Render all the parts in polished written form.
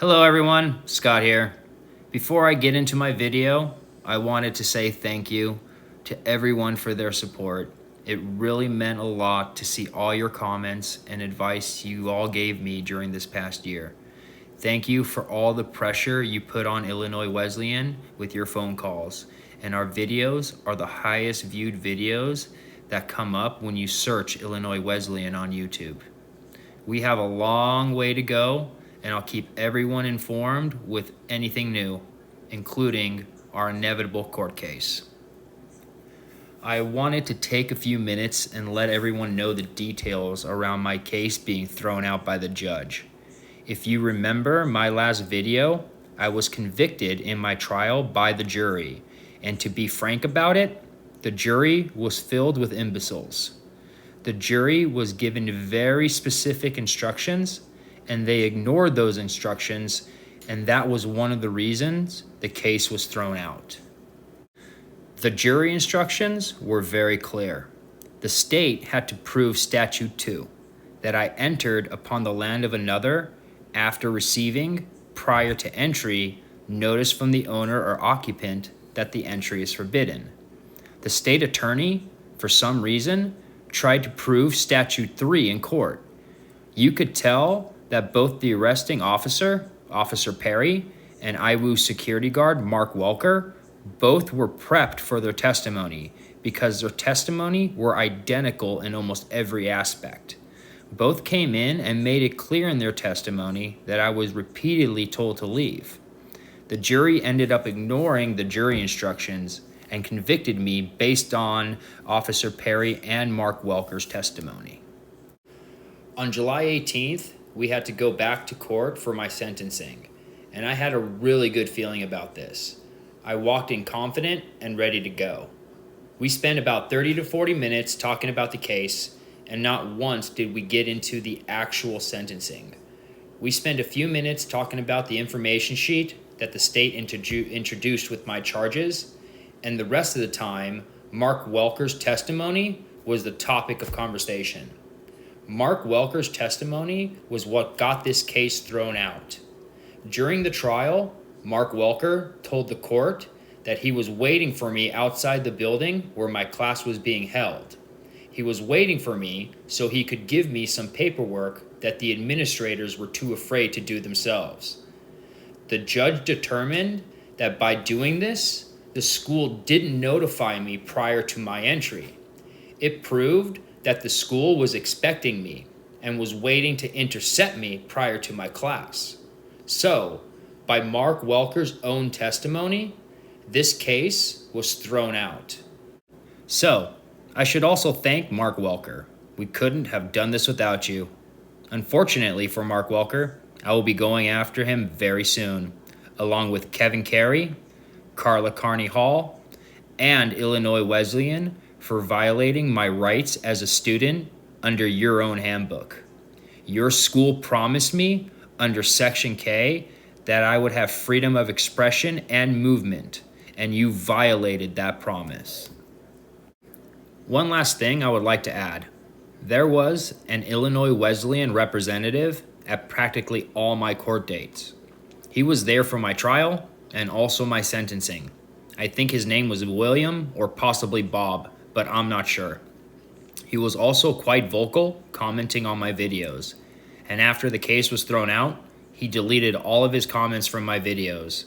Hello everyone, Scott here. Before I get into my video, I wanted to say thank you to everyone for their support. It really meant a lot to see all your comments and advice you all gave me during this past year. Thank you for all the pressure you put on Illinois Wesleyan with your phone calls. And our videos are the highest viewed videos that come up when you search Illinois Wesleyan on YouTube. We have a long way to go, and I'll keep everyone informed with anything new, including our inevitable court case. I wanted to take a few minutes and let everyone know the details around my case being thrown out by the judge. If you remember my last video, I was convicted in my trial by the jury, and to be frank about it, the jury was filled with imbeciles. The jury was given very specific instructions, and they ignored those instructions, and that was one of the reasons the case was thrown out. The jury instructions were very clear. The state had to prove Statute 2, that I entered upon the land of another after receiving, prior to entry, notice from the owner or occupant that the entry is forbidden. The state attorney, for some reason, tried to prove Statute 3 in court. You could tell that both the arresting officer, Officer Perry, and IWU security guard, Mark Welker, both were prepped for their testimony because their testimony were identical in almost every aspect. Both came in and made it clear in their testimony that I was repeatedly told to leave. The jury ended up ignoring the jury instructions and convicted me based on Officer Perry and Mark Welker's testimony. On July 18th, we had to go back to court for my sentencing, and I had a really good feeling about this. I walked in confident and ready to go. We spent about 30 to 40 minutes talking about the case, and not once did we get into the actual sentencing. We spent a few minutes talking about the information sheet that the state introduced with my charges, and the rest of the time, Mark Welker's testimony was the topic of conversation. Mark Welker's testimony was what got this case thrown out. During the trial, Mark Welker told the court that he was waiting for me outside the building where my class was being held. He was waiting for me so he could give me some paperwork that the administrators were too afraid to do themselves. The judge determined that by doing this, the school didn't notify me prior to my entry. It proved that the school was expecting me and was waiting to intercept me prior to my class. So, by Mark Welker's own testimony, this case was thrown out. So, I should also thank Mark Welker. We couldn't have done this without you. Unfortunately for Mark Welker, I will be going after him very soon, along with Kevin Carey, Carney-Hall, and Illinois Wesleyan for violating my rights as a student under your own handbook. Your school promised me under Section K that I would have freedom of expression and movement, and you violated that promise. One last thing I would like to add. There was an Illinois Wesleyan representative at practically all my court dates. He was there for my trial and also my sentencing. I think his name was William or possibly Bob, but I'm not sure. He was also quite vocal, commenting on my videos. And after the case was thrown out, he deleted all of his comments from my videos.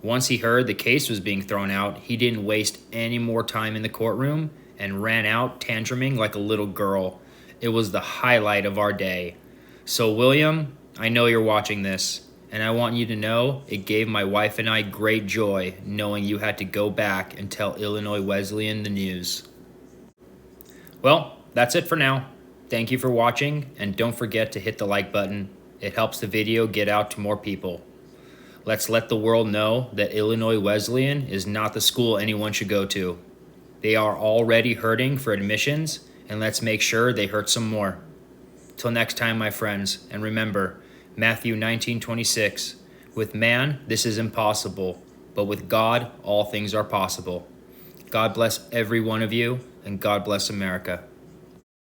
Once he heard the case was being thrown out, he didn't waste any more time in the courtroom and ran out tantruming like a little girl. It was the highlight of our day. So William, I know you're watching this, and I want you to know it gave my wife and I great joy knowing you had to go back and tell Illinois Wesleyan the news. Well, that's it for now. Thank you for watching, and don't forget to hit the like button. It helps the video get out to more people. Let's let the world know that Illinois Wesleyan is not the school anyone should go to. They are already hurting for admissions, and let's make sure they hurt some more. Till next time, my friends, and remember, Matthew 19:26, with man, this is impossible, but with God, all things are possible. God bless every one of you, and God bless America.